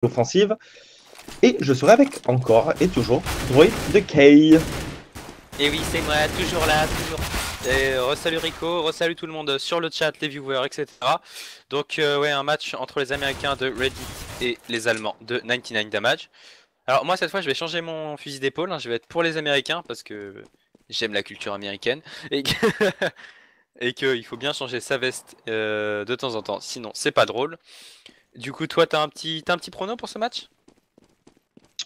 offensive. Et je serai avec encore et toujours Droid de Kay. Et oui, c'est moi, toujours là, toujours. Et re-salut Rico, re-salut tout le monde sur le chat, les viewers, etc. Donc ouais, un match entre les Américains de Reddit et les Allemands de 99 Damage. Alors moi cette fois je vais changer mon fusil d'épaule, hein. Je vais être pour les Américains parce que j'aime la culture américaine et que et qu'il faut bien changer sa veste de temps en temps, sinon c'est pas drôle. Du coup toi t'as un petit prono pour ce match?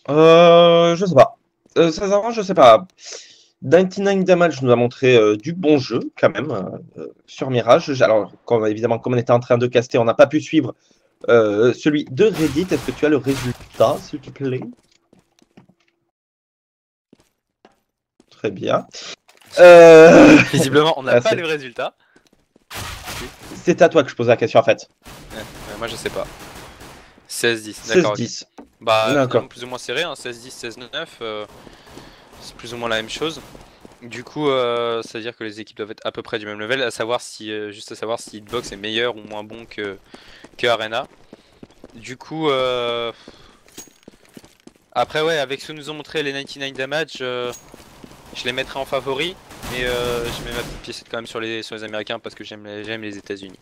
Je sais pas. Sincèrement, je sais pas. 99 Damage nous a montré du bon jeu, quand même, sur Mirage. Alors, évidemment, comme on était en train de caster, on n'a pas pu suivre celui de Reddit. Est-ce que tu as le résultat, s'il te plaît? Très bien. Visiblement on n'a pas le résultat. C'est à toi que je pose la question, en fait. Moi je sais pas. 16-10, d'accord. 16-10. Bah finalement plus ou moins serré, hein, 16-10, 16-9, c'est plus ou moins la même chose. Du coup, ça veut dire que les équipes doivent être à peu près du même level, à savoir si, juste à savoir si Hitbox est meilleur ou moins bon que Arena. Du coup, après ouais, avec ce que nous ont montré les 99 Damage, je les mettrai en favori, mais je mets ma petite pièce quand même sur les Américains parce que j'aime les États-Unis.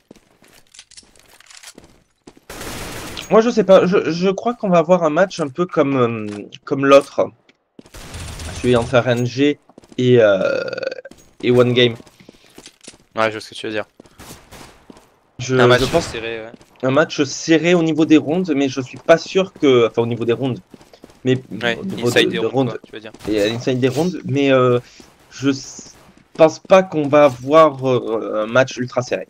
Moi, je sais pas. Je crois qu'on va avoir un match un peu comme l'autre. Celui entre RNG et One Game. Ouais, je vois ce que tu veux dire. Un match serré, ouais. Un match serré au niveau des rounds, mais je suis pas sûr que... Enfin, au niveau des rounds. Mais ouais, au niveau inside des rounds, tu veux dire. Et à l'inside des rounds, mais je pense pas qu'on va avoir un match ultra serré.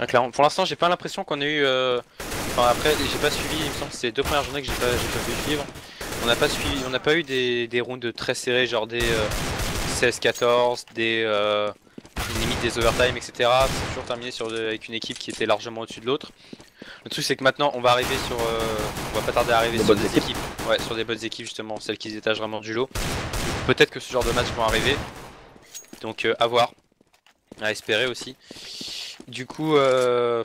Ah, clairement. Pour l'instant, j'ai pas l'impression qu'on ait eu... Enfin après, j'ai pas suivi, il me semble que c'est les 2 premières journées que j'ai pas pu suivre. On n'a pas eu des rounds très serrés, genre des 16-14, des limite des overtime, etc. C'est toujours terminé avec une équipe qui était largement au-dessus de l'autre. Le truc c'est que maintenant on va arriver sur, on va pas tarder à arriver sur des équipes, ouais, sur des bonnes équipes justement, celles qui se détachent vraiment du lot. Peut-être que ce genre de matchs vont arriver, donc à voir, à espérer aussi. Du coup, la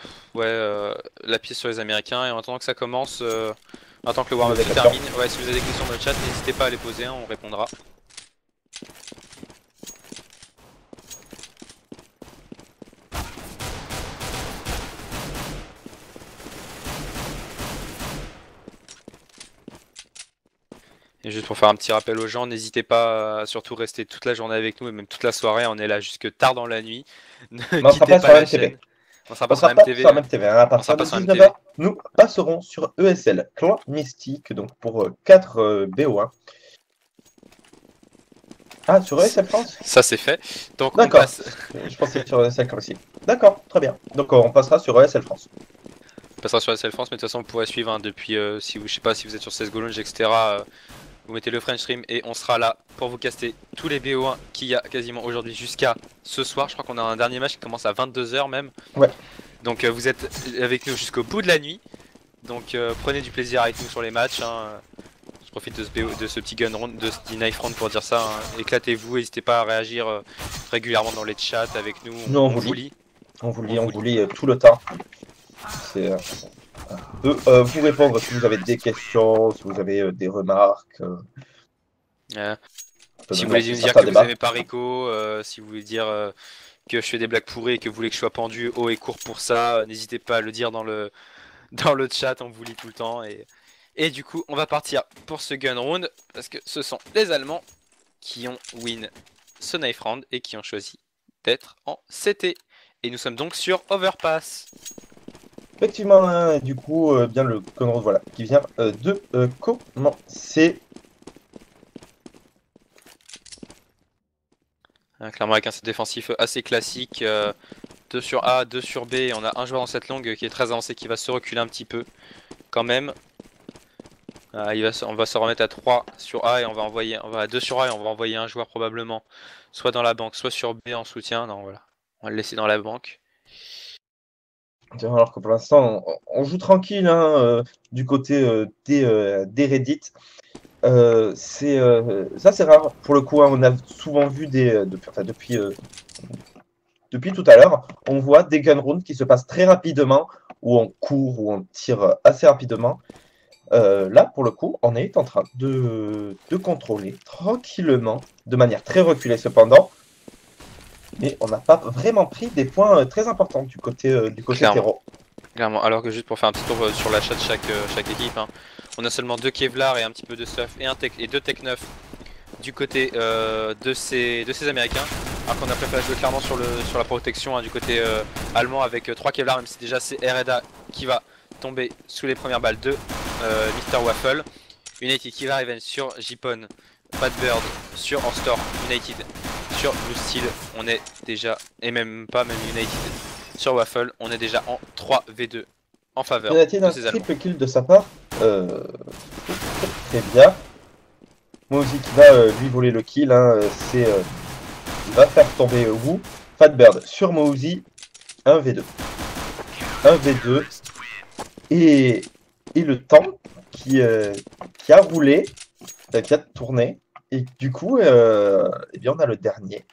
pièce sur les Américains et en attendant que ça commence, en attendant que le warm-up se termine, ouais, si vous avez des questions dans le chat, n'hésitez pas à les poser, hein, on répondra. Et juste pour faire un petit rappel aux gens, n'hésitez pas à surtout rester toute la journée avec nous et même toute la soirée, on est là jusque tard dans la nuit. Ne quittez pas la chaîne. On sera pas sur MTV. À partir de 19h, nous passerons sur ESL, Clan Mystique, donc pour 4 BO1. Ah, sur ESL France? Ça c'est fait. Donc d'accord, je pensais que sur ESL aussi. D'accord, très bien. Donc on passera sur ESL France. On passera sur ESL France, mais de toute façon vous pourrez suivre hein, depuis, si vous, je sais pas si vous êtes sur CSGO Lounge, etc. Vous mettez le French Stream et on sera là pour vous caster tous les BO1 qu'il y a quasiment aujourd'hui jusqu'à ce soir. Je crois qu'on a un dernier match qui commence à 22h même. Ouais. Donc vous êtes avec nous jusqu'au bout de la nuit. Donc prenez du plaisir avec nous sur les matchs. Hein. Je profite de ce petit gun round, de ce petit knife round pour dire ça. Hein. Éclatez-vous, n'hésitez pas à réagir régulièrement dans les chats avec nous. On vous lit. On vous lit tout le temps. C'est vous répondre si vous avez des questions, si vous avez des remarques. Si vous voulez nous dire que vous aimez pas Rico, si vous voulez dire que je fais des blagues pourries et que vous voulez que je sois pendu haut et court pour ça, n'hésitez pas à le dire dans le chat, on vous lit tout le temps. Et du coup, on va partir pour ce gun round parce que ce sont les Allemands qui ont win ce knife round et qui ont choisi d'être en CT. Et nous sommes donc sur Overpass. Effectivement, du coup, bien le gun round, voilà, qui vient de commencer. Clairement avec un set défensif assez classique, 2 sur A, 2 sur B, et on a un joueur dans cette longue qui est très avancé qui va se reculer un petit peu quand même. On va se remettre à 3 sur A et on va à 2 sur A et on va envoyer un joueur probablement soit dans la banque, soit sur B en soutien. Non voilà, on va le laisser dans la banque. Alors que pour l'instant, on joue tranquille hein, du côté des Reddit. Ça c'est rare pour le coup, hein, on a souvent vu depuis tout à l'heure, on voit des gun rounds qui se passent très rapidement, où on court, où on tire assez rapidement. là, pour le coup, on est en train de contrôler tranquillement, de manière très reculée cependant, mais on n'a pas vraiment pris des points très importants du côté Clairement. terreau. Clairement, alors que juste pour faire un petit tour sur l'achat de chaque équipe, hein, on a seulement 2 Kevlar et un petit peu de stuff et 2 Tech 9 du côté de ces Américains. Alors qu'on a préféré jouer clairement sur la protection, hein, du côté allemand avec 3 Kevlar, même si déjà c'est Reda qui va tomber sous les premières balles de Mr. Waffle. United qui va arriver sur Jipon, Fatbird sur Orstor, United sur Blue Steel, on est déjà, et même pas même United sur Waffle, on est déjà en 3v2 en faveur United de un ces Allemands. triple kill de sa part, très bien. Mozy qui va lui voler le kill, hein, il va faire tomber Wu. Fatbird sur Mozy, 1v2. 1v2. Et le temps qui a roulé, qui a tourné. Et du coup, eh bien, on a le dernier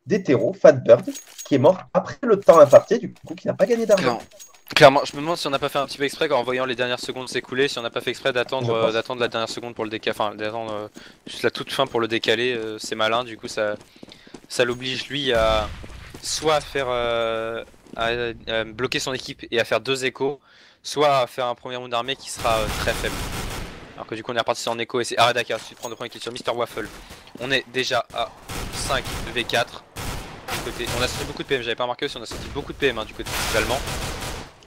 des terreaux, Fatbird, qui est mort après le temps imparti, du coup, qui n'a pas gagné d'argent. Clairement, je me demande si on n'a pas fait un petit peu exprès en voyant les dernières secondes s'écouler, si on n'a pas fait exprès d'attendre la dernière seconde pour le décaler, enfin d'attendre juste la toute fin pour le décaler, c'est malin, du coup ça l'oblige lui à soit faire à bloquer son équipe et à faire 2 échos, soit à faire un premier round armé qui sera très faible. Alors que du coup on est reparti en écho et c'est Arada qui a ensuite prendre le premier kill sur Mr. Waffle. On est déjà à 5 v4. Côté... On a sorti beaucoup de PM, j'avais pas remarqué aussi, on a sorti beaucoup de PM hein, du côté allemand.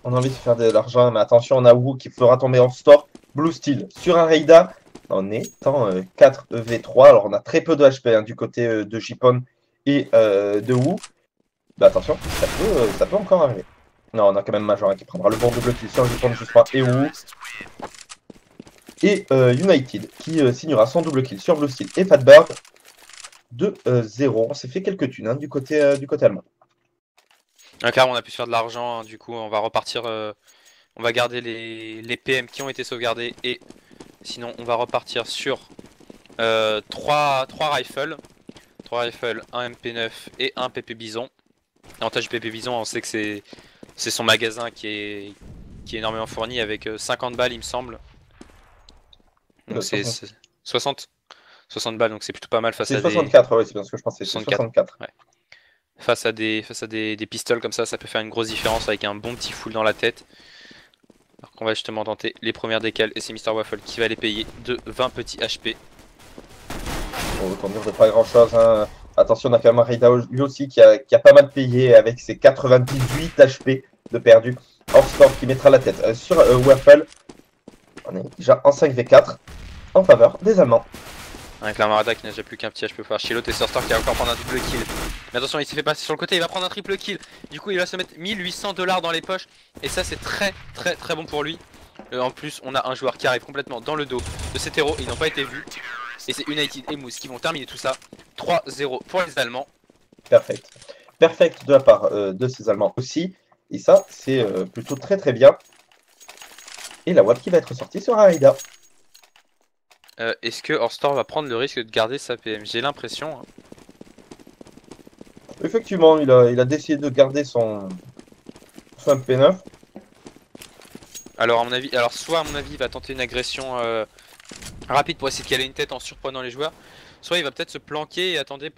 On a envie de faire de l'argent, mais attention, on a Wu qui fera tomber en store. Blue Steel sur un Reida en étant 4 v3. Alors on a très peu de HP hein, du côté de Jipon et de Wu. Bah attention, ça peut encore arriver. Non, on a quand même Major hein, qui prendra le bon double kill sur Jipon justement et Wu. Et United qui signera son double kill sur Blue Steel et Fatbird de 0. On s'est fait quelques thunes hein, du côté allemand. Car on a pu se faire de l'argent, hein, du coup on va repartir, on va garder les PM qui ont été sauvegardés et sinon on va repartir sur 3 rifles. 3 rifles, un MP9 et un PP Bison. L'avantage du PP Bison, on sait que c'est son magasin qui est énormément fourni avec 50 balles il me semble. Donc c'est 60 balles, donc c'est plutôt pas mal face à 64, ouais, c'est bien ce que je pensais, 64. Ouais. Face à des pistoles comme ça peut faire une grosse différence avec un bon petit full dans la tête. Alors qu'on va justement tenter les premières décales et c'est Mr. Waffle qui va les payer de 20 petits HP. On veut dire de pas grand chose. Hein. Attention, on a quand même un Reida lui aussi qui a pas mal payé avec ses 98 HP de perdu. Orstor qui mettra la tête sur Waffle. On est déjà en 5v4 en faveur des Allemands. Avec l'Armada qui n'a déjà plus qu'un petit HP pour faire Shiloh et Orstor qui va encore prendre un double kill. Mais attention, il s'est fait passer sur le côté, il va prendre un triple kill. Du coup, il va se mettre 1800 $ dans les poches. Et ça, c'est très bon pour lui. En plus, on a un joueur qui arrive complètement dans le dos de ces terreaux. Ils n'ont pas été vus. Et c'est United et Moose qui vont terminer tout ça. 3-0 pour les Allemands. Perfect. Perfect de la part de ces Allemands aussi. Et ça, c'est plutôt très bien. Et la WAP qui va être sortie sur Arida. Est-ce que Orstor va prendre le risque de garder sa PM? J'ai l'impression. Hein. Effectivement, il a décidé de garder son MP9. Alors à mon avis, soit à mon avis il va tenter une agression rapide pour essayer de caler une tête en surprenant les joueurs, soit il va peut-être se planquer et attendre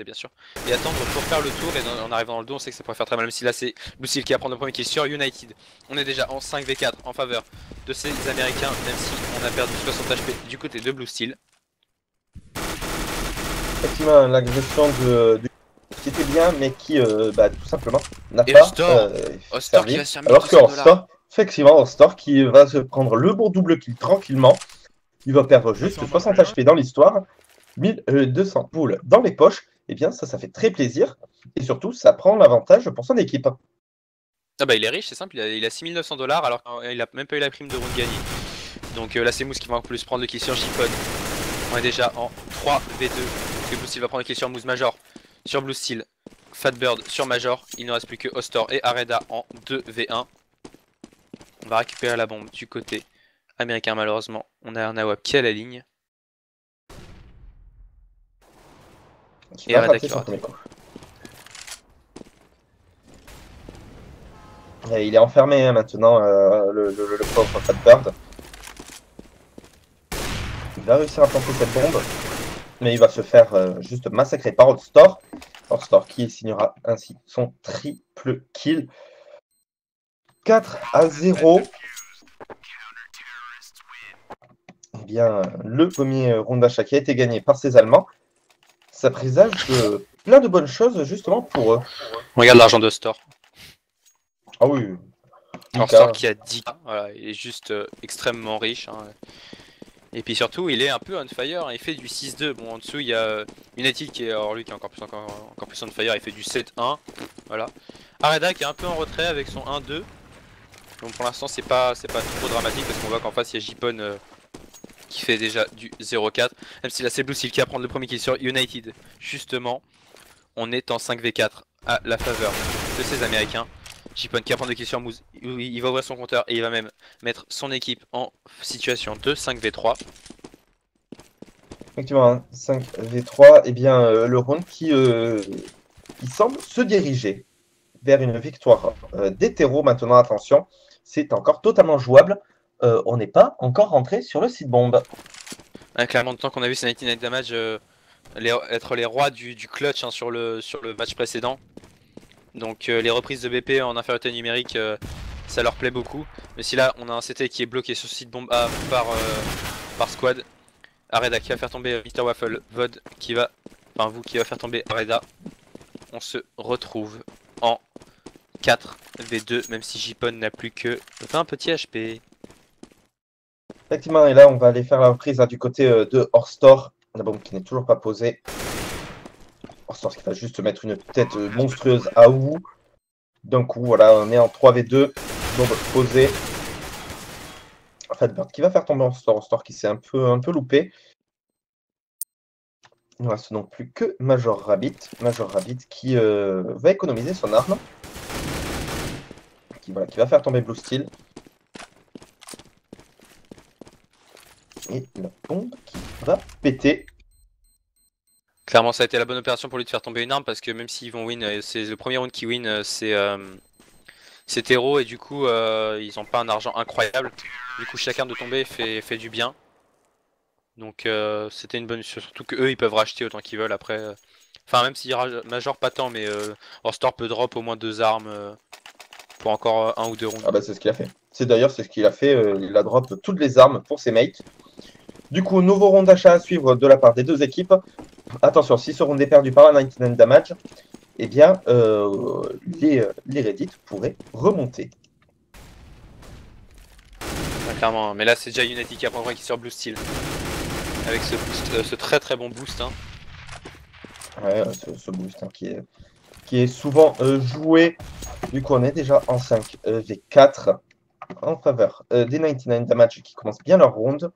bien sûr, et attendre pour faire le tour et en arrivant dans le dos on sait que ça pourrait faire très mal, même si là c'est Blue Steel qui va prendre le premier kill sur United. On est déjà en 5v4 en faveur de ces Américains, même si on a perdu 60 HP du côté de Blue Steel. Effectivement, l'agression qui était bien, mais qui tout simplement n'a pas servi. Alors que Orstor, effectivement, Orstor qui va se prendre le bon double kill tranquillement. Il va perdre juste 60 HP dans l'histoire, 1200 poules dans les poches. Et bien ça fait très plaisir. Et surtout, ça prend l'avantage pour son équipe. Ah bah il est riche, c'est simple, il a 6900 $ alors qu'il a même pas eu la prime de round gagné. Donc là c'est Moose qui va en plus prendre le kill sur Jipon. On est déjà en 3v2. Blue Steel va prendre le kill sur Moose Major, sur Blue Steel, Fatbird sur Major. Il ne reste plus que Orstor et Areda en 2v1. On va récupérer la bombe du côté américain malheureusement. On a un AWP qui est à la ligne. Et Areda qui va Et il est enfermé hein, maintenant, le pauvre Fatbird. Il va réussir à planter cette bombe, mais il va se faire juste massacrer par Outstar. Outstar qui signera ainsi son triple kill. 4-0. Eh bien, le premier round d'achat qui a été gagné par ces Allemands, ça présage plein de bonnes choses justement pour eux. Regarde l'argent de Store. Ah oui. Alors Store qui a 10K, voilà, il est juste extrêmement riche. Hein. Et puis surtout, il est un peu on fire, hein. Il fait du 6-2. Bon, en dessous, il y a United qui est, alors lui qui est encore plus on fire, il fait du 7-1. Voilà. Areda qui est un peu en retrait avec son 1-2. Donc pour l'instant, c'est pas trop dramatique parce qu'on voit qu'en face, il y a Jipon qui fait déjà du 0-4. Même si là, c'est Blue Steel qui va prendre le premier kill sur United. Justement, on est en 5v4 à la faveur de ces Américains. Jipon qui va prendre le kill sur Moose, il va ouvrir son compteur et il va même mettre son équipe en situation de 5v3. Effectivement, 5v3, et bien le round qui semble se diriger vers une victoire d'hétéro. Maintenant, attention, c'est encore totalement jouable. On n'est pas encore rentré sur le site bombe. Ouais, clairement, tant qu'on a vu ces 99 damage être les rois du clutch hein, sur le match précédent. Donc les reprises de BP en infériorité numérique, ça leur plaît beaucoup. Mais si là, on a un CT qui est bloqué sur site bombe A par squad. Areda qui va faire tomber Mr Waffle, Vod qui va, enfin vous qui va faire tomber Areda. On se retrouve en 4v2, même si Jipon n'a plus que 20 petits HP. Effectivement, et là, on va aller faire la reprise hein, du côté de Orstor. La bombe qui n'est toujours pas posée. Orstor qui va juste mettre une tête monstrueuse à Wu. D'un coup, voilà, on est en 3v2. Bombe posée. Fatbird qui va faire tomber Orstor. Orstor qui s'est un peu loupé. Il ne reste donc plus que Major Rabbit. Major Rabbit qui va économiser son arme. Qui va faire tomber Blue Steel. Et la bombe qui va péter. Clairement, ça a été la bonne opération pour lui de faire tomber une arme parce que même s'ils vont win, c'est le premier round qui win, c'est Tero et du coup ils ont pas un argent incroyable. Du coup, chaque arme de tomber fait du bien. Donc c'était une bonne, surtout que eux ils peuvent racheter autant qu'ils veulent après. Enfin, même s'il Major pas tant, mais Orstor peut drop au moins 2 armes pour encore 1 ou 2 rounds. Ah bah c'est ce qu'il a fait. C'est d'ailleurs ce qu'il a fait. Il a drop toutes les armes pour ses mates. Du coup, nouveau round d'achat à suivre de la part des deux équipes. Attention, si ce round est perdu par la 99 damage, eh bien, les Reddit pourraient remonter. Ah, clairement, mais là c'est déjà United qui apprendra qui sur Blue Steel. Avec ce boost, ce très bon boost. Hein. Ouais, ce boost hein, qui est souvent joué. Du coup, on est déjà en 5v4 en faveur des 99 damage qui commencent bien leur round.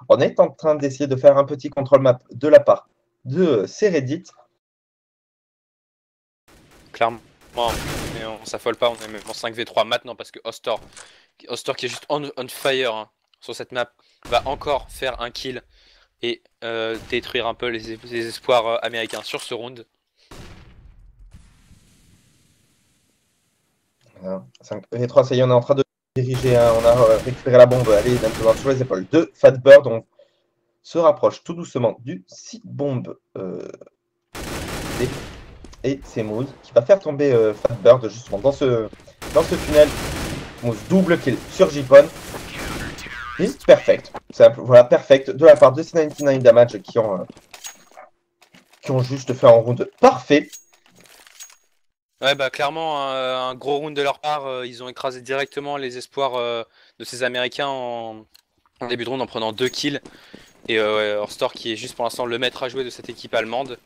On est en train d'essayer de faire un petit contrôle map de la part de ces Reddit. Clairement, mais on s'affole pas, on est même en 5v3 maintenant parce que Ostor qui est juste on fire hein, sur cette map va encore faire un kill et détruire un peu les espoirs américains sur ce round. Voilà, 5v3, ça y est, on est en train de diriger, hein, on a récupéré la bombe, allez, maintenant sur les épaules de Fatbird, on se rapproche tout doucement du site bombe et c'est Moose qui va faire tomber Fatbird justement dans ce tunnel. Moose double kill sur Jipon. Et perfect. Voilà, perfect de la part de ces 99 damage qui ont juste fait un round parfait. Ouais bah clairement un gros round de leur part, ils ont écrasé directement les espoirs de ces Américains en début de round en prenant 2 kills. Et Orstor qui est juste pour l'instant le maître à jouer de cette équipe allemande.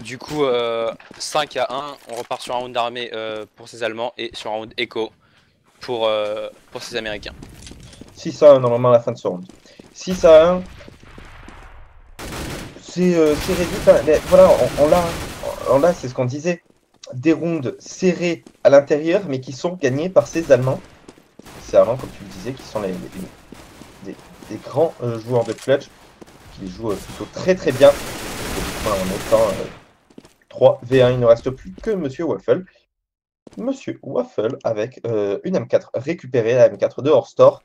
Du coup 5-1, on repart sur un round d'armée pour ces Allemands et sur un round écho pour ces Américains. 6-1 normalement à la fin de ce round. 6-1. C'est réduit. Voilà, on l'a, c'est ce qu'on disait. Des rounds serrés à l'intérieur, mais qui sont gagnés par ces Allemands. Ces Allemands, comme tu le disais, qui sont des grands joueurs de clutch, qui jouent plutôt très bien. En étant 3v1, il ne reste plus que Monsieur Waffle. Monsieur Waffle avec une M4 récupérée, la M4 de hors store.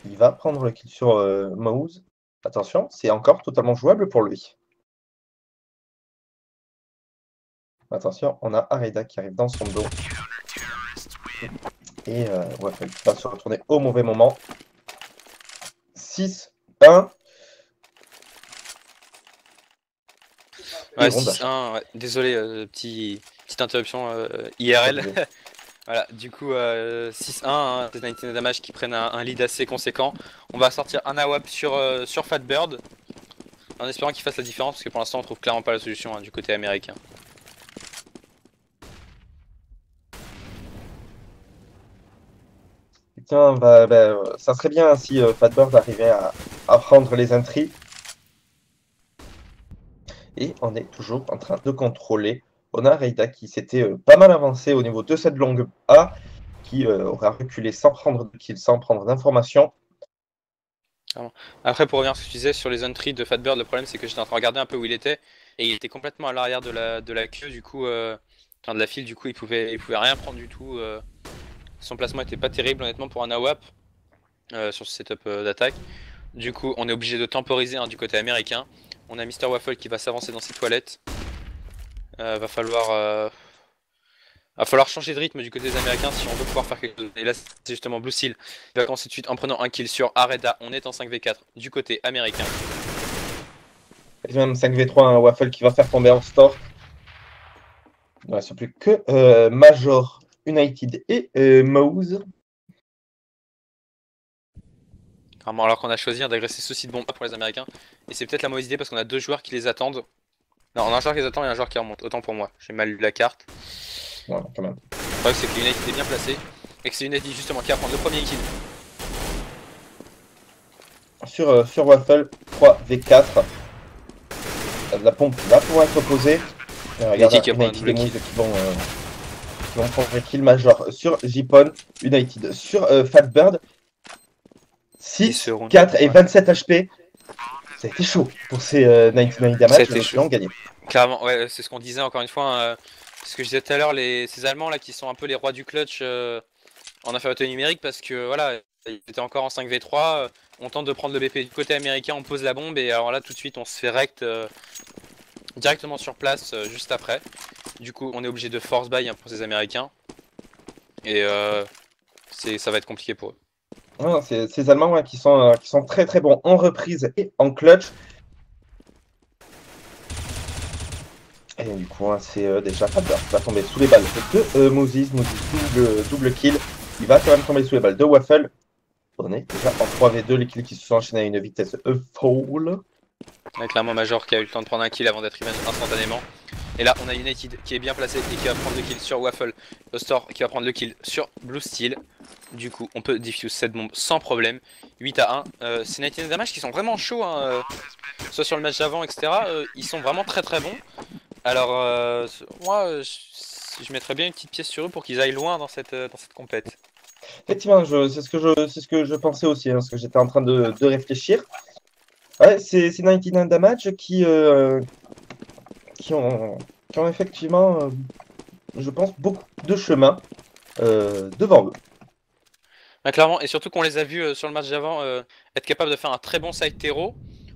Il va prendre le kill sur Mouse. Attention, c'est encore totalement jouable pour lui. Attention, on a Areda qui arrive dans son dos. Et Waffle qui va se retourner au mauvais moment. 6-1. Ouais, 6-1, ouais. Désolé, petite interruption IRL. Voilà, du coup 6-1, hein, c'est 19 Damage qui prennent un lead assez conséquent. On va sortir un AWP sur Fatbird, en espérant qu'il fasse la différence, parce que pour l'instant on trouve clairement pas la solution du côté américain. Tiens, ça serait bien si Fatbird arrivait à prendre les entries. Et on est toujours en train de contrôler. On a Reida qui s'était pas mal avancé au niveau de cette longue A, qui aura reculé sans prendre de kill, sans prendre d'informations. Après, pour revenir à ce que tu disais sur les entries de Fatbird, le problème c'est que j'étais en train de regarder un peu où il était, et il était complètement à l'arrière de la queue, du coup, enfin de la file, du coup il pouvait rien prendre du tout. Son placement était pas terrible honnêtement pour un AWP sur ce setup d'attaque. Du coup, on est obligé de temporiser du côté américain. On a Mr. Waffle qui va s'avancer dans ses toilettes. Va falloir changer de rythme du côté des Américains si on veut pouvoir faire quelque chose. Et là, c'est justement Blue Seal. Il va commencer tout de suite en prenant un kill sur Areda. On est en 5v4 du côté américain. Et même 5v3, un Waffle qui va faire tomber en store. Il ne reste plus que Major, United et Mouse. Alors qu'on a choisi d'agresser ceci de bombe pour les Américains. Et c'est peut-être la mauvaise idée parce qu'on a deux joueurs qui les attendent. Non, on a un joueur qui les attend et un joueur qui remonte. Autant pour moi, j'ai mal lu la carte. Ouais, quand même. Le problème c'est que United est bien placé. Et que c'est United justement qui va prendre le premier kill. Sur Waffle, 3v4. La pompe va pouvoir être posée. Regarde, United et Mouse qui vont prendre le kill Major sur Jipon. United sur Fatbird. 6, 4 et 27 HP. Ça a été chaud pour ces 99 damage. Ils ont gagné. Clairement, ouais, c'est ce qu'on disait encore une fois. Ce que je disais tout à l'heure, ces Allemands là qui sont un peu les rois du clutch en infériorité numérique parce que voilà, ils étaient encore en 5v3. On tente de prendre le BP du côté américain, on pose la bombe et alors là tout de suite on se fait rect directement sur place juste après. Du coup, on est obligé de force buy pour ces Américains et ça va être compliqué pour eux. Ouais, ces Allemands qui sont très très bons en reprise et en clutch. Et du coup, c'est déjà Fatbird qui va tomber sous les balles de Moses. Moses double kill. Il va quand même tomber sous les balles de Waffle. On est déjà en 3v2, les kills qui se sont enchaînés à une vitesse folle. Ouais, clairement Major qui a eu le temps de prendre un kill avant d'être revenge instantanément. Et là on a United qui est bien placé et qui va prendre le kill sur Waffle. Store qui va prendre le kill sur Blue Steel. Du coup on peut diffuse cette bombe sans problème. 8-1. C'est 19 Damage qui sont vraiment chauds, soit sur le match d'avant etc. Ils sont vraiment très très bons. Alors moi je mettrais bien une petite pièce sur eux pour qu'ils aillent loin dans cette compète. Effectivement, c'est ce que je pensais aussi, parce que j'étais en train de réfléchir. Ouais, c'est 99 Damage qui ont effectivement, je pense, beaucoup de chemin devant eux. Bah, clairement, et surtout qu'on les a vus sur le match d'avant être capables de faire un très bon side terreau.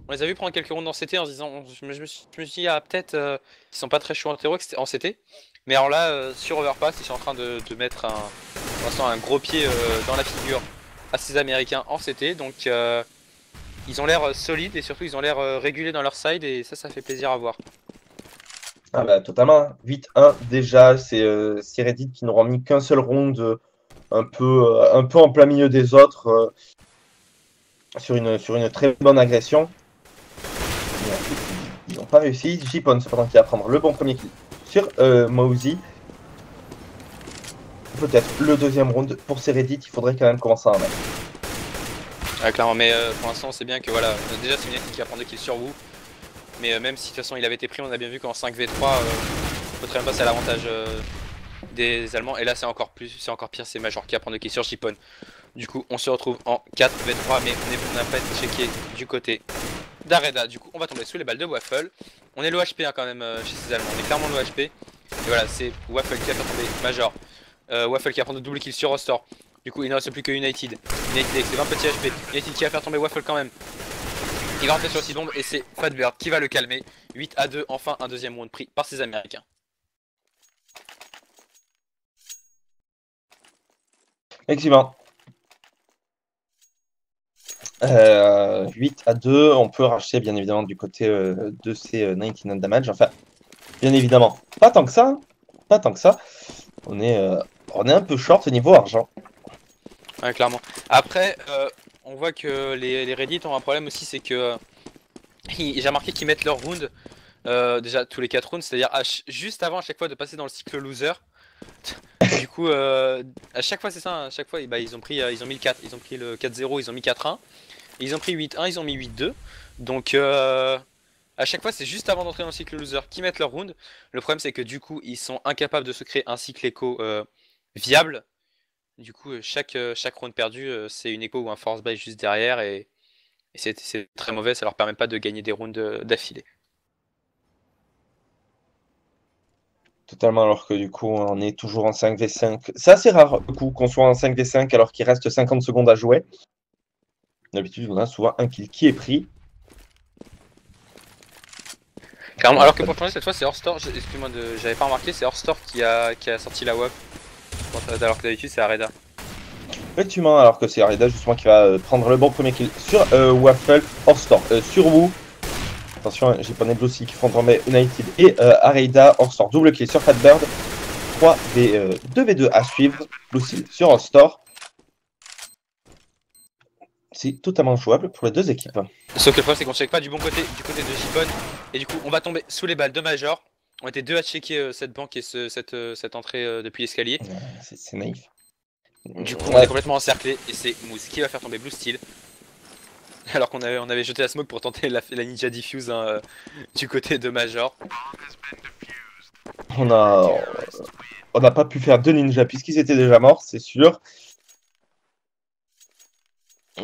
On les a vus prendre quelques rounds en CT en se disant, je me suis dit, peut-être ils sont pas très chauds en terreau en CT. Mais alors là, sur Overpass, ils sont en train de mettre pour l'instant un gros pied dans la figure à ces Américains en CT. Donc ils ont l'air solides et surtout ils ont l'air régulés dans leur side et ça fait plaisir à voir. Ah bah totalement, 8-1 déjà, c'est Reddit qui n'aura mis qu'un seul round un peu en plein milieu des autres sur une très bonne agression. Ils n'ont pas réussi. Jipon cependant qui va prendre le bon premier kill sur Mousy. Peut-être le deuxième round pour ces Reddit, il faudrait quand même commencer à en mettre. Ah, clairement, mais pour l'instant on sait bien que voilà, déjà c'est United qui va prendre 2 kills sur vous. Mais même si de toute façon il avait été pris, on a bien vu qu'en 5v3 on peut très bien passer à l'avantage des Allemands. Et là c'est encore pire, c'est Major qui va prendre 2 kills sur Jipon. Du coup on se retrouve en 4v3 mais on n'a pas été checké du côté d'Areda. Du coup on va tomber sous les balles de Waffle. on est low HP hein, quand même chez ces Allemands, on est clairement low HP. Et voilà, c'est Waffle qui va faire tomber Major. Waffle qui va prendre double kill sur Rostor. Du coup, il ne reste plus que United. United avec ses 20 petits HP. United qui va faire tomber Waffle quand même. Il va rentrer sur le bombe et c'est Fatbird qui va le calmer. 8-2, enfin un deuxième round pris par ces Américains. Effectivement. 8-2, on peut racheter bien évidemment du côté de ces 99 damage. Enfin, bien évidemment, pas tant que ça. Pas tant que ça. On est un peu short au niveau argent. Ouais, clairement. Après, on voit que les Reddit ont un problème aussi, c'est que j'ai remarqué qu'ils mettent leur round déjà tous les 4 rounds, c'est-à-dire juste avant à chaque fois de passer dans le cycle loser. Du coup, à chaque fois c'est ça, à chaque fois bah, ils ont mis le 4, ils ont pris le 4-0, ils ont mis 4-1, ils ont pris 8-1, ils ont mis 8-2. Donc à chaque fois c'est juste avant d'entrer dans le cycle loser qu'ils mettent leur round. Le problème c'est que du coup ils sont incapables de se créer un cycle écho viable. Du coup chaque round perdu c'est une écho ou un force buy juste derrière et c'est très mauvais, ça leur permet pas de gagner des rounds d'affilée. Totalement, alors que du coup, on est toujours en 5v5. C'est assez rare, du coup, qu'on soit en 5v5 alors qu'il reste 50 secondes à jouer. D'habitude, on a souvent un kill qui est pris. Clairement, alors que pour changer cette fois, c'est Horstor, excuse-moi, j'avais pas remarqué, c'est Horstor qui a sorti la WAP. Alors que d'habitude, c'est Areda. Effectivement, alors que c'est Areda justement qui va prendre le bon premier kill sur Waffle, Horstor sur Wu. Attention, j'ai pas Blue qui font tomber United et Areda. Horstor double kill sur Fatbird. 2v2 à suivre. Blue sur Horstor. C'est totalement jouable pour les deux équipes. Sauf que le problème c'est qu'on check pas du bon côté, du côté de J-Pone. Et du coup on va tomber sous les balles de Major. On était deux à checker cette banque et cette entrée depuis l'escalier. C'est naïf. Du coup on est complètement encerclé et c'est Moose qui va faire tomber Blue Steel. Alors qu'on avait jeté la smoke pour tenter la ninja diffuse hein, du côté de Major. On n'a pas pu faire deux ninjas puisqu'ils étaient déjà morts, c'est sûr.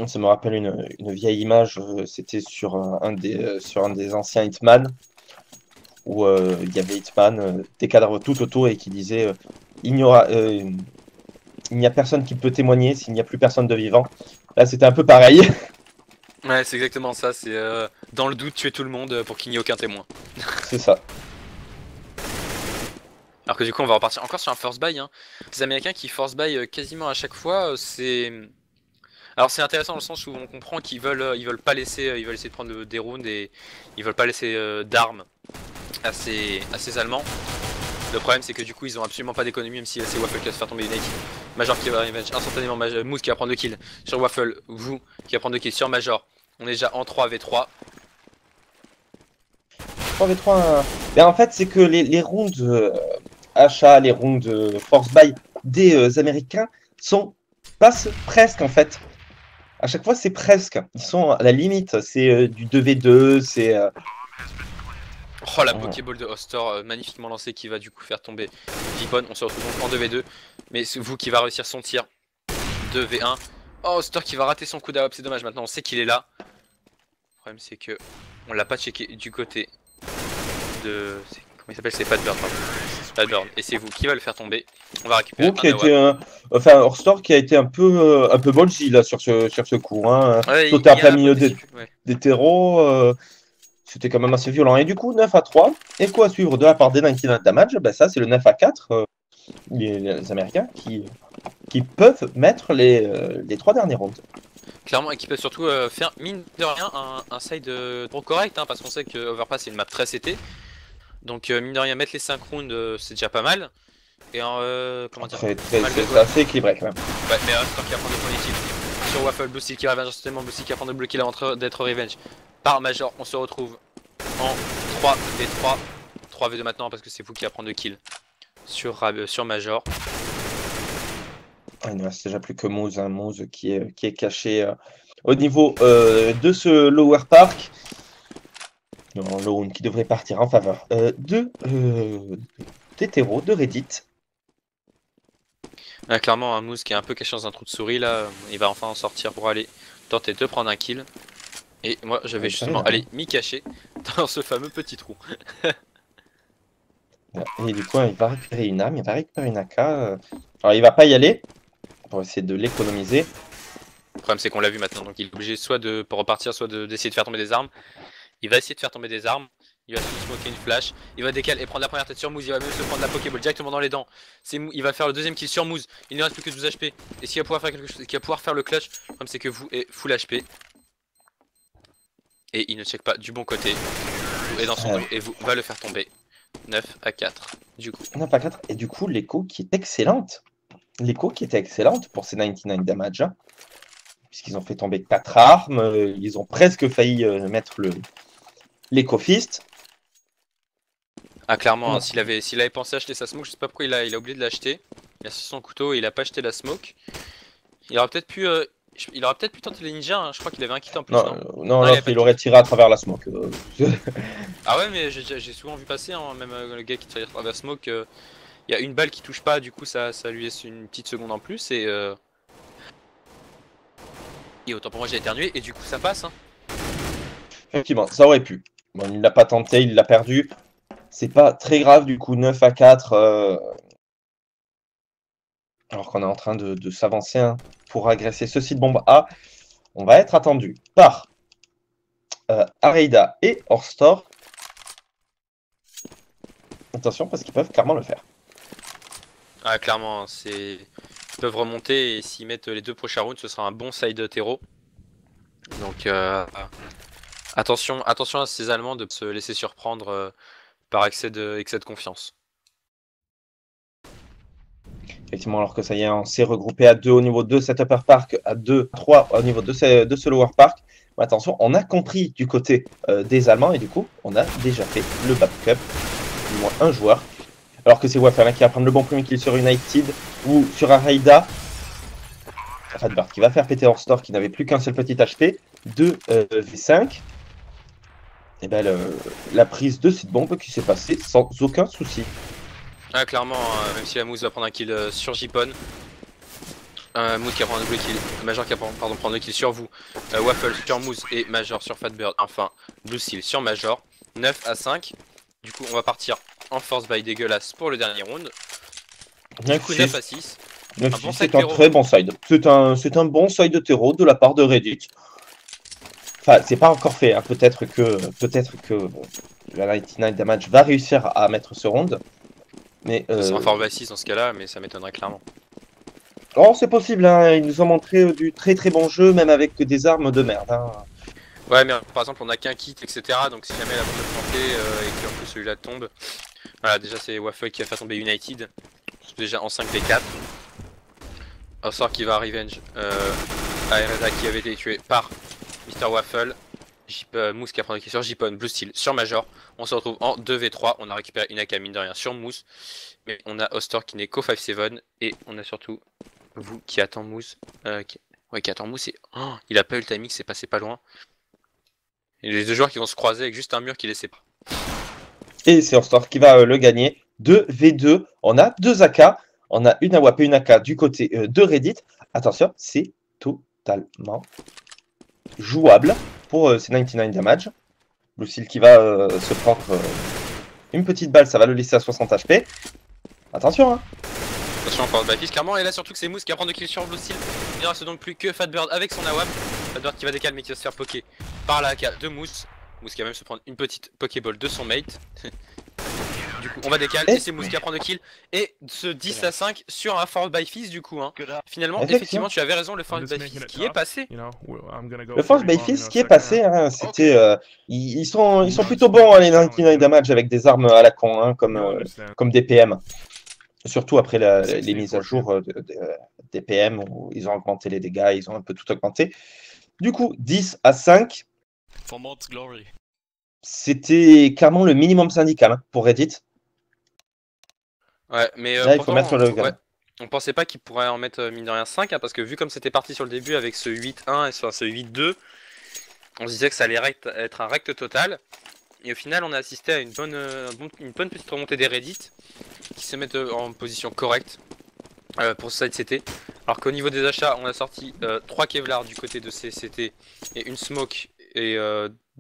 Ça me rappelle une vieille image, c'était sur un des anciens Hitman, où il y avait Hitman, des cadavres tout autour et qui disait il n'y a personne qui peut témoigner s'il n'y a plus personne de vivant. Là c'était un peu pareil. Ouais c'est exactement ça, c'est dans le doute tuer tout le monde pour qu'il n'y ait aucun témoin. C'est ça. Alors que du coup on va repartir encore sur un force buy. Hein. Les Américains qui force buy quasiment à chaque fois, c'est... Alors c'est intéressant dans le sens où on comprend qu'ils veulent pas laisser, ils veulent essayer de prendre des rounds et ils veulent pas laisser d'armes à ces Allemands. Le problème c'est que du coup ils ont absolument pas d'économie même si c'est Waffle qui va se faire tomber United. Major qui va revenge instantanément, Moose qui va prendre 2 kills sur Waffle, vous qui va prendre 2 kills sur Major. On est déjà en 3v3. 3v3. Mais en fait c'est que les rounds achat, les rounds force buy des Américains passent presque en fait. À chaque fois, c'est presque. Ils sont à la limite. C'est du 2v2, c'est... Oh la Pokéball de Hostor, magnifiquement lancée qui va du coup faire tomber Vipon. On se retrouve donc en 2v2. Mais c'est vous qui va réussir son tir. 2v1. Oh Hostor qui va rater son coup d'AOP, c'est dommage. Maintenant on sait qu'il est là. Le problème c'est que on l'a pas checké du côté de... Comment il s'appelle? C'est Fatbird. Fatbird. Et c'est vous qui va le faire tomber. On va récupérer qui a été enfin, Horstor qui a été un peu ballsy là sur ce coup. Hein. Ouais, sauter à plein milieu des terreaux. C'était quand même assez violent. Et du coup, 9-3. Et quoi à suivre de la part des 99 damage, ben ça, c'est le 9-4. Les Américains qui peuvent mettre les 3 derniers rounds. Clairement, et qui peuvent surtout faire, mine de rien, un side trop correct. Hein, parce qu'on sait que Overpass, c'est une map très CT. Donc, mine de rien, mettre les 5 rounds, c'est déjà pas mal. Et comment dire, c'est assez équilibré quand même. Ouais, mais tant qu'il va prendre le premier kill sur Waffle, Blue Steel qui revenge instantanément, Blue Steel qui va prendre le bleu kill avant d'être revenge par Major. On se retrouve en 3v3, 3v2 maintenant parce que c'est vous qui va prendre le kill sur Major. Il ne reste déjà plus que Moose, hein, Moose qui est caché au niveau de ce lower park. Le round qui devrait partir en faveur d'hétéro, de Reddit. Clairement, un Moose qui est un peu caché dans un trou de souris là, il va enfin en sortir pour aller tenter de prendre un kill. Et moi j'avais justement allé m'y cacher dans ce fameux petit trou. Et du coup, il va récupérer une âme, il va récupérer une AK. Alors, il va pas y aller pour essayer de l'économiser. Le problème c'est qu'on l'a vu maintenant, donc il est obligé soit de pour repartir, soit d'essayer de faire tomber des armes. Il va essayer de faire tomber des armes. Il va se smoker une flash. Il va décaler et prendre la première tête sur Moose. Il va même se prendre la Pokéball directement dans les dents. Il va faire le deuxième kill sur Moose. Il ne reste plus que 12 HP. Et s'il va pouvoir faire quelque chose, qu'il va pouvoir faire le clutch, le problème c'est que vous est full HP. Et il ne check pas du bon côté. Vous est dans son dos et vous va le faire tomber. 9 à 4. Du coup. 9 à 4. Et du coup, l'écho qui est excellente. L'écho qui était excellente pour ces 99 damage. Hein, puisqu'ils ont fait tomber 4 armes. Ils ont presque failli mettre l'écho fist. Ah clairement, hein, s'il avait pensé acheter sa smoke, je sais pas pourquoi il a oublié de l'acheter. Il a sorti son couteau et il a pas acheté la smoke. Il aurait peut-être pu tenter les ninjas, hein. Je crois qu'il avait un kit en plus. Non, il aurait tiré à travers la smoke. Ah ouais, mais j'ai souvent vu passer, hein, même le gars qui tire à travers la smoke, il y a une balle qui touche pas, du coup ça lui laisse une petite seconde en plus et autant pour moi j'ai éternué et du coup ça passe. Hein. Effectivement, ça aurait pu. Bon, il l'a pas tenté, il l'a perdu. C'est pas très grave du coup, 9 à 4. Alors qu'on est en train de s'avancer hein, pour agresser ce site bombe A. On va être attendu par Areida et Orstor. Attention parce qu'ils peuvent clairement le faire. Ah clairement, ils peuvent remonter et s'ils mettent les 2 prochains rounds, ce sera un bon side terreau. Donc attention à ces Allemands de se laisser surprendre par excès de confiance. Effectivement, alors que ça y est, on s'est regroupé à 2 au niveau de cet upper park, à 2, 3 au niveau de ce lower park. Mais attention, on a compris du côté des Allemands et du coup, on a déjà fait le backup, du moins un joueur. Alors que c'est Waffle qui va prendre le bon premier kill sur United ou sur Areida. Fatbird qui va faire péter Orstor qui n'avait plus qu'un seul petit HP. 2 V5. Et ben la prise de cette bombe qui s'est passée sans aucun souci. Ah clairement, même si la Moose va prendre un kill sur Jipon. Moose qui va prendre un double kill, Major qui va prendre le kill sur vous, Waffle sur Moose et Major sur Fatbird, enfin Blue Seal sur Major, 9 à 5. Du coup on va partir en force by dégueulasse pour le dernier round. Du coup 9 à 6. C'est un très bon side. C'est un bon side de terreau de la part de Reddit. Enfin, c'est pas encore fait. Hein. Peut-être que la 99 damage va réussir à mettre ce round. Mais c'est un force by 6 dans ce cas-là, mais ça m'étonnerait clairement. Oh, c'est possible. Hein. Ils nous ont montré du très très bon jeu, même avec des armes de merde. Hein. Ouais, mais par exemple, on a qu'un kit, etc. Donc si jamais la bombe est plantée et qu'en plus celui-là tombe, voilà, déjà c'est Waffle qui va faire tomber United. Déjà en 5v4. Orstor qui va revenge Aereda qui avait été tué par Mr. Waffle. Moose qui a pris sur Jipon, Blue Steel sur Major. On se retrouve en 2v3. On a récupéré une AK mine de rien sur Moose. Mais on a Orstor qui n'est qu'au 5-7. Et on a surtout vous qui attend Moose. Qui attend Moose. Et il a pas eu le timing, c'est passé pas loin. Et les deux joueurs qui vont se croiser avec juste un mur qui les sépare. Et c'est Orstor qui va le gagner. 2v2. On a 2 AK. On a une AWP et une AK du côté de Reddit. Attention, c'est totalement jouable pour ces 99 damage. Blue Seal qui va se prendre une petite balle, ça va le laisser à 60 HP. Attention, hein. Attention, force by fist clairement, et là surtout que c'est Moose qui va prendre 2 kills sur Blue Steel. Il ne reste donc plus que Fatbird avec son AWP. Fatbird qui va décaler mais qui va se faire poker par la AK de Moose. Moose qui va même se prendre une petite Pokéball de son mate. Du coup, on va décaler et c'est Moose qui va prendre 2 kills. Et ce 10 à 5 sur un force by fist du coup. Hein. Finalement, effectivement, tu avais raison, le force by fist qui est passé. Le force by fist qui est passé, hein, c'était. Ils sont plutôt bons, hein, les 99 damage avec des armes à la con, hein, comme des PM. Surtout après les mises à jour des PM où ils ont augmenté les dégâts, ils ont un peu tout augmenté. Du coup, 10 à 5. C'était clairement le minimum syndical hein, pour Reddit. Ouais, mais là, il faut mettre le ouais, on pensait pas qu'il pourrait en mettre mine de rien 5, hein, parce que vu comme c'était parti sur le début avec ce 8-1 et ce 8-2, on se disait que ça allait être un rect total. Et au final, on a assisté à une bonne petite remontée des Reddit qui se mettent en position correcte pour ce side CT. Alors qu'au niveau des achats, on a sorti 3 Kevlar du côté de CCT et une smoke et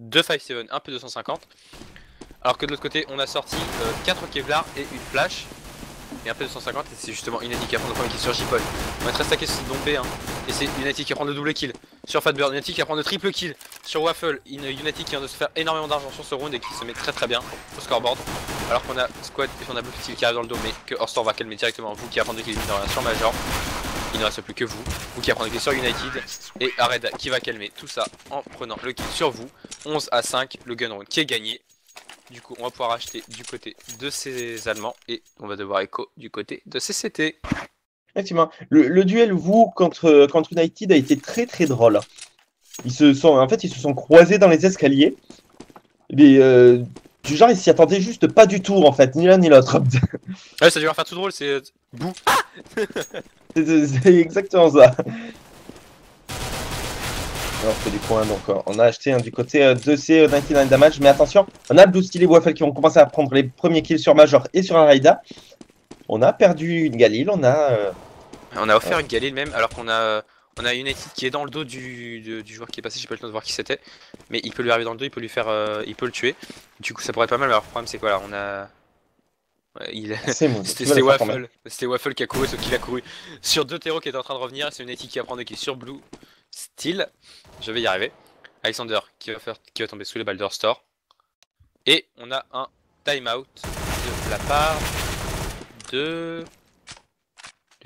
2 5-7, un peu 250. Alors que de l'autre côté, on a sorti 4 Kevlar et une flash. Et un peu 250, et c'est justement United qui va prendre le premier kill sur J-Paul. On va être stacké sur Dombé, hein. Et c'est United qui va prendre le double kill sur Fatbird. United qui va prendre le triple kill sur Waffle. United qui vient de se faire énormément d'argent sur ce round et qui se met très bien au scoreboard. Alors qu'on a Squad et qu'on a Blue Steel qui arrive dans le dos, mais que Horstor va calmer directement. Vous qui va prendre des kills sur Major. Il ne reste plus que vous. Vous qui va prendre des kills sur United. Et Areda qui va calmer tout ça en prenant le kill sur vous. 11-5, le gun round qui est gagné. Du coup, on va pouvoir acheter du côté de ces Allemands et on va devoir écho du côté de CCT. Effectivement, le duel vous contre United a été très drôle. Ils se sont croisés dans les escaliers. Mais du genre, ils s'y attendaient juste pas du tout en fait, ni l'un ni l'autre. Ouais, ça a dû leur faire tout drôle, c'est bouh. C'est exactement ça. Alors que du coup, hein, donc, on a acheté du côté de ces 99 damage, mais attention, on a Blue Steel et Waffle qui vont commencer à prendre les premiers kills sur Major et sur Arida. On a perdu une Galil, on a offert une Galil même, alors qu'on a United qui est dans le dos du joueur qui est passé, j'ai pas le temps de voir qui c'était, mais il peut lui arriver dans le dos, il peut lui faire, il peut le tuer. Du coup, ça pourrait être pas mal. Alors, le problème, c'est quoi là, on a. Ouais, c'était Waffle qui a couru, ce qu'il a couru sur 2 terreaux qui étaient en train de revenir, et c'est United qui va prendre qui est sur Blue Steel. Je vais y arriver. Alexander qui va tomber sous les balles de Store. Et on a un timeout de la part de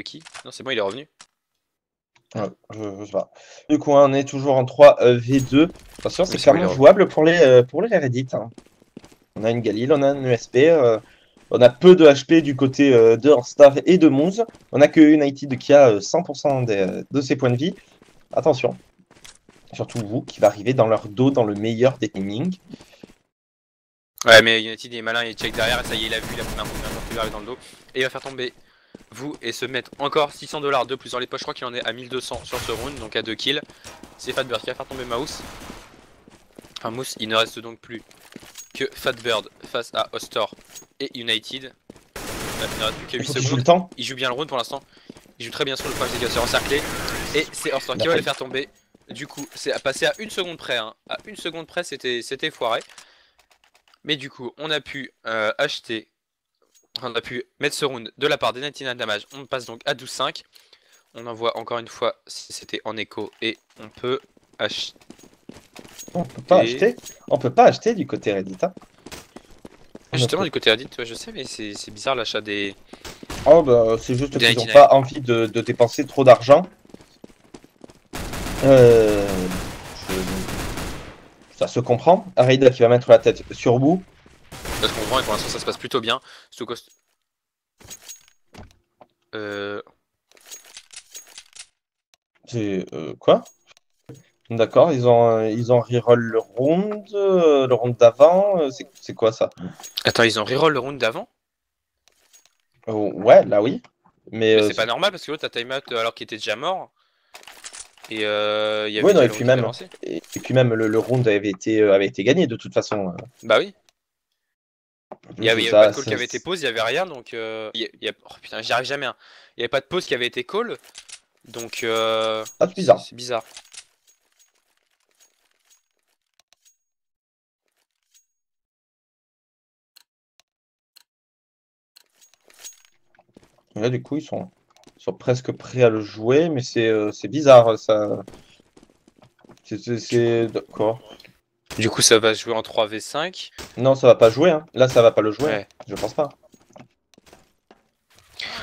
qui? Non, c'est bon, il est revenu. Ouais, je sais pas. Du coup, hein, on est toujours en 3v2. Attention, c'est clairement jouable pour les Reddit. Hein. On a une Galil, on a un ESP. On a peu de HP du côté de Horstar et de Moose. On a que United qui a 100% de ses points de vie. Attention. Surtout vous qui va arriver dans leur dos dans le meilleur des timings. Ouais, mais United est malin, il check derrière et ça y est, il a vu la première qui va arriver dans le dos. Et il va faire tomber vous et se mettre encore 600 $ de plus dans les poches. Je crois qu'il en est à 1200 sur ce round, donc à 2 kills. C'est Fatbird qui va faire tomber Mouse. Enfin, Moose, il ne reste donc plus que Fatbird face à Hostor et United. Il ne reste plus que 8 secondes. Il joue bien le round pour l'instant. Il joue très bien sur le problème, c'est qu'il va se encercler. Et c'est Hostor qui va les faire tomber. Du coup, c'est passé à 1 seconde près. Hein. À 1 seconde près, c'était foiré. Mais du coup, on a pu acheter. On a pu mettre ce round de la part des 99 damage. On passe donc à 12-5. On envoie encore une fois si c'était en écho et on peut acheter. On peut pas acheter. On peut pas acheter du côté Reddit. Hein. Justement du côté Reddit, ouais, je sais, mais c'est bizarre l'achat des. Oh bah c'est juste qu'ils n'ont pas envie de dépenser trop d'argent. Ça se comprend. Arida qui va mettre la tête sur bout. Ça se comprend et pour l'instant ça se passe plutôt bien. C'est quoi? D'accord, ils ont reroll le round d'avant. C'est quoi ça? Attends, ils ont reroll le round d'avant? Ouais, là oui. Mais c'est pas normal parce que l'autre a timeout alors qu'il était déjà mort. Et il y avait ouais, non, et puis même le round avait été gagné de toute façon. Bah oui. Il y avait pas de call qui avait été pause, il y avait rien donc oh putain, j'y arrive jamais. Hein. Il y avait pas de pause qui avait été call. Donc ah, c'est bizarre. C'est bizarre. Et là du coup ils sont presque prêts à le jouer, mais c'est bizarre ça. C'est d'accord. Du coup ça va jouer en 3v5. Non, ça va pas jouer, hein. Là ça va pas le jouer, ouais. Je pense pas.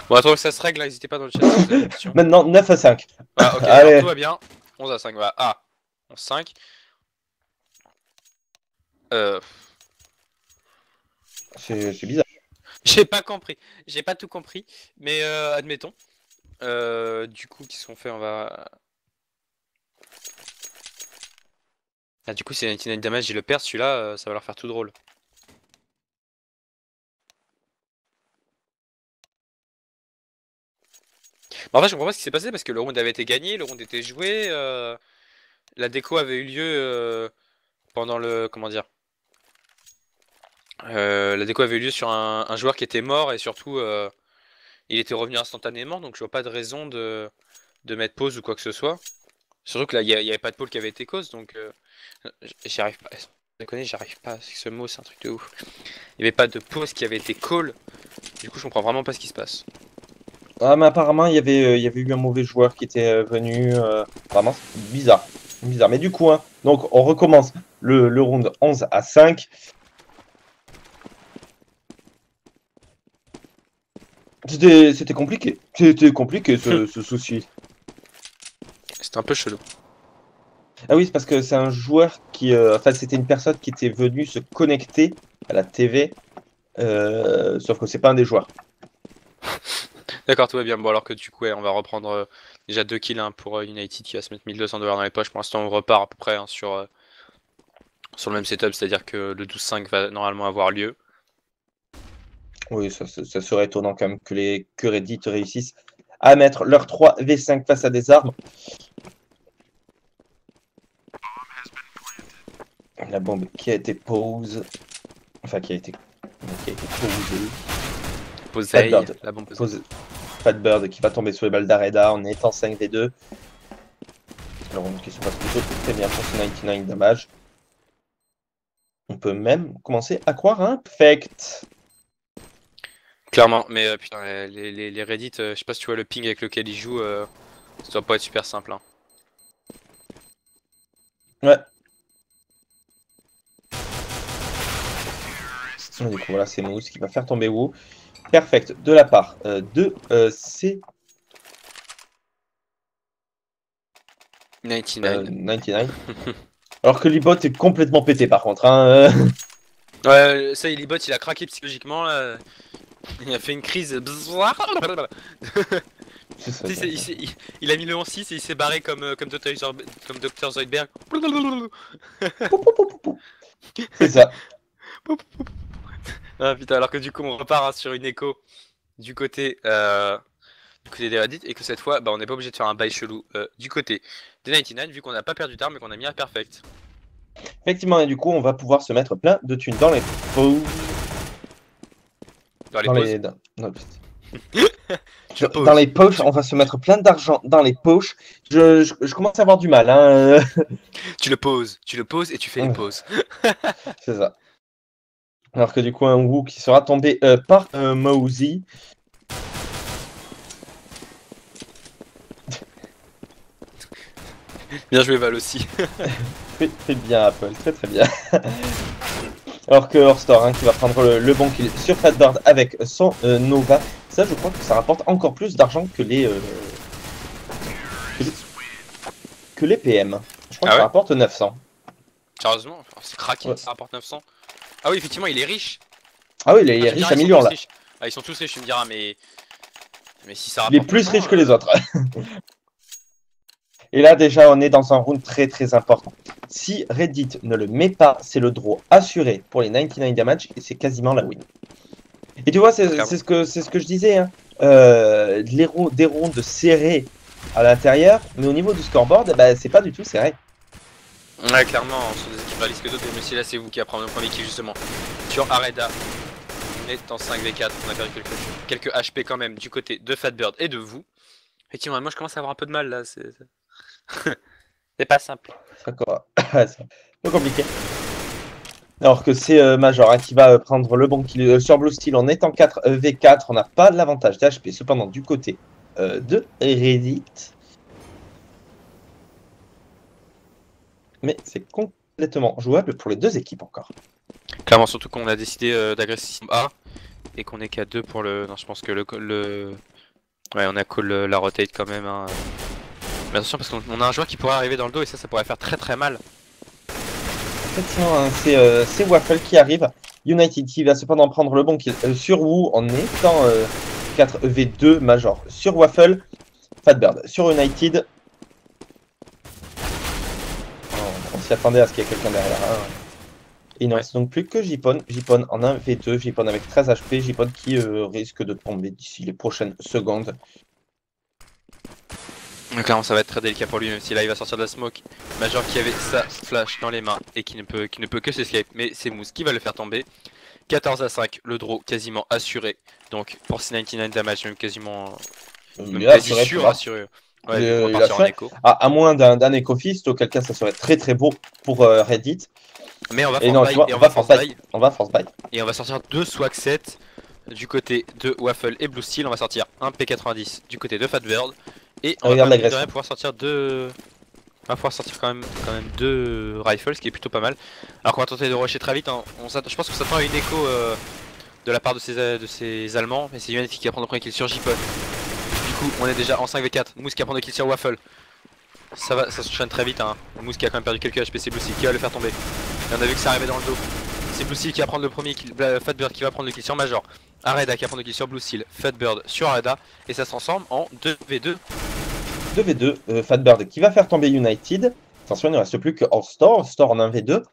Bon, attends, ça se règle, n'hésitez pas dans le chat. Maintenant 9-5. Ah, ok, alors tout va bien. 11-5, voilà. Ah, 11-5. C'est bizarre. J'ai pas compris, j'ai pas tout compris, mais admettons. Du coup, qu'est-ce qu'on fait? On va. Ah, du coup, c'est 99 damage, j'ai le perd celui-là, ça va leur faire tout drôle. En fait, je comprends pas ce qui s'est passé parce que le round avait été gagné, le round était joué, la déco avait eu lieu pendant le. Comment dire? La déco avait eu lieu sur un joueur qui était mort et surtout il était revenu instantanément, donc je vois pas de raison de mettre pause ou quoi que ce soit. Surtout que là il y avait pas de pole qui avait été cause, donc j'y arrive pas. déconner, j'arrive pas. Ce mot, c'est un truc de ouf. Il n'y avait pas de pause qui avait été call. Du coup, je comprends vraiment pas ce qui se passe. Ah, mais apparemment, il y avait eu un mauvais joueur qui était venu. Vraiment, c'est bizarre. Bizarre. Mais du coup, hein, donc on recommence le round 11 à 5. C'était compliqué. C'était compliqué ce souci. C'était un peu chelou. Ah oui, c'est parce que c'est un joueur qui. Enfin, c'était une personne qui était venue se connecter à la TV. Sauf que c'est pas un des joueurs. D'accord, tout va bien. Bon, alors que du coup, ouais, on va reprendre déjà 2 kills hein, pour United qui va se mettre 1200 $ dans les poches. Pour l'instant, on repart à peu près hein, sur le même setup, c'est-à-dire que le 12-5 va normalement avoir lieu. Oui, ça serait étonnant quand même que Reddit réussissent à mettre leur 3v5 face à des armes. La bombe qui a été pose. Enfin, qui a été posée. Posey, Fatbird. la bombe posée. Fatbird qui va tomber sur les balles d'Areda en étant 5v2. Alors, qui se passe plutôt très bien pour ce 99 damage. On peut même commencer à croire un perfect. Clairement, mais putain, les Reddit, je sais pas si tu vois le ping avec lequel ils jouent, ça doit pas être super simple. Hein. Ouais. Du coup, voilà, c'est Moose qui va faire tomber Wu. Perfect de la part de C. 99. Alors que l'ibot est complètement pété par contre. Hein. Ouais, ça, Ilibot, il a craqué psychologiquement. Là. Il a fait une crise. Il a mis le 11-6 et il s'est barré comme Dr Zoidberg. C'est ça. Ah putain, alors que du coup on repart hein, sur une écho du côté des Reddit et que cette fois bah, on n'est pas obligé de faire un bail chelou du côté des 99 vu qu'on n'a pas perdu d'armes et qu'on a mis un perfect. Effectivement, et du coup, on va pouvoir se mettre plein de thunes dans les poches. Dans les poches, on va se mettre plein d'argent dans les poches. Je commence à avoir du mal. Hein. Tu le poses et tu fais les pauses. C'est ça. Alors que du coup, un Wu qui sera tombé par Mowsy. Bien joué Val aussi. Très bien Apple, très bien. Alors que Horstor hein, qui va prendre le bon kill sur Fatbird avec son Nova. Ça, je crois que ça rapporte encore plus d'argent que les PM. Je crois que ça rapporte 900. Sérieusement, c'est craqué, ouais. Ça rapporte 900. Ah oui, effectivement, il est riche. Ah oui, il est riche à millions là. Ah, ils sont tous riches, tu me diras, mais si ça rapporte. Il est plus riche que les autres. Et là, déjà, on est dans un round très important. Si Reddit ne le met pas, c'est le draw assuré pour les 99 damage et c'est quasiment la win. Et tu vois, c'est ce que je disais. Hein. Des rounds serrés à l'intérieur, mais au niveau du scoreboard, bah, c'est pas du tout serré. Ouais, clairement, on sont des équipes réalistes que d'autres, mais si là, c'est vous qui apprenez le premier kill justement. Sur Areda, on est en 5v4, on a perdu quelques HP quand même du côté de Fatbird et de vous. Effectivement, moi je commence à avoir un peu de mal là, c'est pas simple. C'est un peu compliqué. Alors que c'est Major hein, qui va prendre le bon kill sur Blue Steel en étant 4v4. On n'a pas l'avantage d'HP cependant du côté de Reddit. Mais c'est complètement jouable pour les deux équipes encore. Clairement, surtout qu'on a décidé d'agresser A et qu'on est qu'à 2 pour le... Non, je pense que ouais, on a call la rotate quand même. Hein. Mais attention parce qu'on a un joueur qui pourrait arriver dans le dos et ça pourrait faire très mal. Effectivement, hein, c'est Waffle qui arrive. United qui va cependant prendre le bon kill sur Wu en étant 4v2 Major sur Waffle. Fatbird sur United. On s'y attendait à ce qu'il y ait quelqu'un derrière. Hein. Et il ne reste donc plus que Jipon. Jipon en 1v2. Jipon avec 13 HP. Jipon qui risque de tomber d'ici les prochaines secondes. Clairement ça va être très délicat pour lui même si là il va sortir de la smoke. Major qui avait sa flash dans les mains et qui ne peut que s'escape. Mais c'est Moose qui va le faire tomber. 14-5, le draw quasiment assuré. Donc pour 99 damage même quasiment quasi sûr assuré. Ouais, à moins d'un Eco Fist, auquel cas ça serait très beau pour Reddit. Mais on va Et non, force tu buy, vois, et on on va va force force buy. buy, On va force buy. et on va sortir 2 swag sets du côté de Waffle et Blue Steel. On va sortir un P90 du côté de Fatbird. Et on va quand Regarde même, mine de l'agression. rien, pouvoir sortir deux. On va pouvoir sortir quand même deux rifles, ce qui est plutôt pas mal. Alors qu'on va tenter de rusher très vite. Hein. Je pense qu'on s'attend à une écho de la part de ces Allemands. Mais c'est Humanity qui va prendre le premier kill sur J-Pod. Du coup, on est déjà en 5v4. Mousse qui va prendre le kill sur Waffle. Ça s'enchaîne très vite. Hein. Mousse qui a quand même perdu quelques HP. C'est Blue Steel qui va le faire tomber. Et on a vu que ça arrivait dans le dos. C'est Blue Steel qui va prendre le premier kill. Fatbird qui va prendre le kill sur Major. Areda qui va prendre le kill sur Blue Steel. Fatbird sur Areda. Et ça se transforme en 2v2. 2v2, Fatbird qui va faire tomber United. Attention, il ne reste plus que All-Store. Store en 1v2.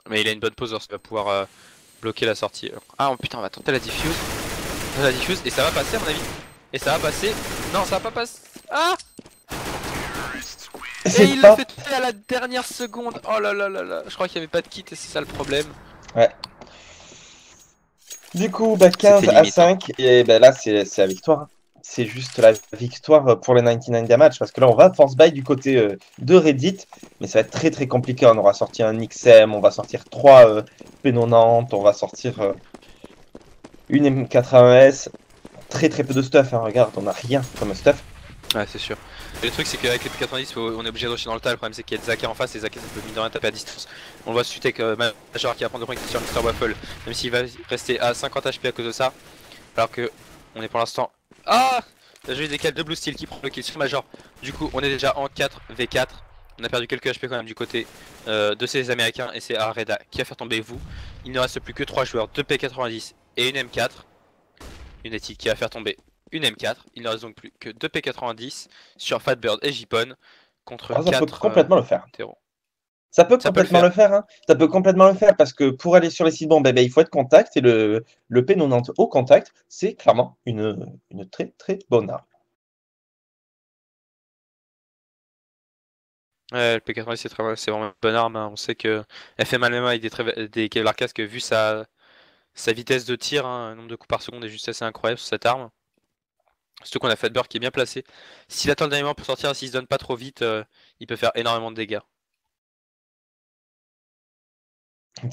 Mais il a une bonne pose, ça va pouvoir bloquer la sortie. Ah oh, putain, on va tenter la diffuse. La diffuse, et ça va passer à mon avis. Et ça va passer. Non, ça va pas passer. Ah! Et il l'a fait tomber à la dernière seconde. Oh là là là là. Je crois qu'il n'y avait pas de kit et c'est ça le problème. Ouais. Du coup, bah, 15 à 5. Hein. Et bah, là, c'est la victoire. C'est juste la victoire pour les 99 damage. Parce que là, on va force buy du côté de Reddit. Mais ça va être très très compliqué. On aura sorti un XM. On va sortir 3 P90. On va sortir une M80S. Très très peu de stuff. Hein. Regarde, on n'a rien comme stuff. Ouais, c'est sûr. Et le truc, c'est qu'avec les P90, on est obligé de rusher dans le tas. Le problème, c'est qu'il y a des Zaka en face. Et Zaka, ça peut mine de rien taper à distance. On le voit suite avec Major qui va prendre le point sur Mr. Waffle. Même s'il va rester à 50 HP à cause de ça. Alors que on est pour l'instant. Ah! J'ai eu des calls de Blue Steel qui prend le kill sur Major. Du coup, on est déjà en 4v4. On a perdu quelques HP quand même du côté de ces Américains. Et c'est Areda qui va faire tomber vous. Il ne reste plus que 3 joueurs, 2 P90 et une M4. United qui va faire tomber une M4. Il ne reste donc plus que 2 P90 sur Fatbird et Jipon contre 4. Ça peut complètement le faire. Terreau. Ça peut complètement le faire. Hein. Ça peut complètement le faire parce que pour aller sur les sites bombes, il faut être contact et le P90 au contact, c'est clairement une très très bonne arme. Ouais, le P90 c'est vraiment une bonne arme. Hein. On sait que elle fait mal même avec des Kevlar casque vu sa vitesse de tir, hein, un nombre de coups par seconde est juste assez incroyable sur cette arme. Surtout qu'on a Fatbird qui est bien placé. S'il attend le dernier moment pour sortir, s'il se donne pas trop vite, il peut faire énormément de dégâts.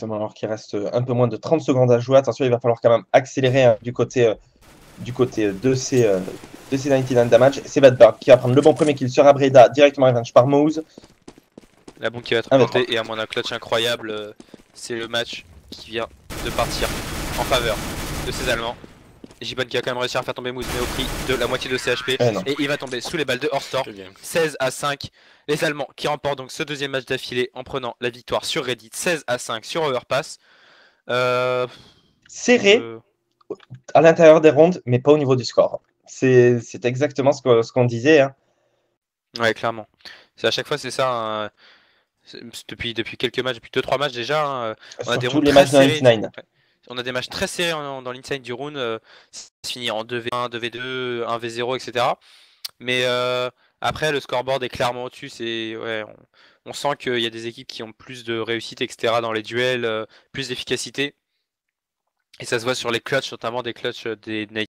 Alors qu'il reste un peu moins de 30 secondes à jouer. Attention, il va falloir quand même accélérer hein, du côté de ces 99 damage. C'est Fatbird qui va prendre le bon premier kill sur Abreda, directement revenge par Mouse. La bombe qui va être remontée et à moins d'un clutch incroyable, c'est le match qui vient de partir en faveur de ces Allemands. Jibon qui va quand même réussir à faire tomber Moose mais au prix de la moitié de ses HP. Et il va tomber sous les balles de Horstor. 16 à 5. Les Allemands qui remportent donc ce deuxième match d'affilée en prenant la victoire sur Reddit. 16 à 5 sur Overpass. Serré à l'intérieur des rondes, mais pas au niveau du score. C'est exactement ce qu'on disait. Hein. Ouais, clairement. À chaque fois, c'est ça. Hein. Depuis quelques matchs, depuis 2-3 matchs déjà. Hein. On a des rondes les matchs de 99. On a des matchs très serrés dans l'inside du round, ça se finit en 2v1, 2v2, 1v0, etc. Mais après, le scoreboard est clairement au-dessus. Ouais, on sent qu'il y a des équipes qui ont plus de réussite, etc. dans les duels, plus d'efficacité. Et ça se voit sur les clutches, notamment des clutches des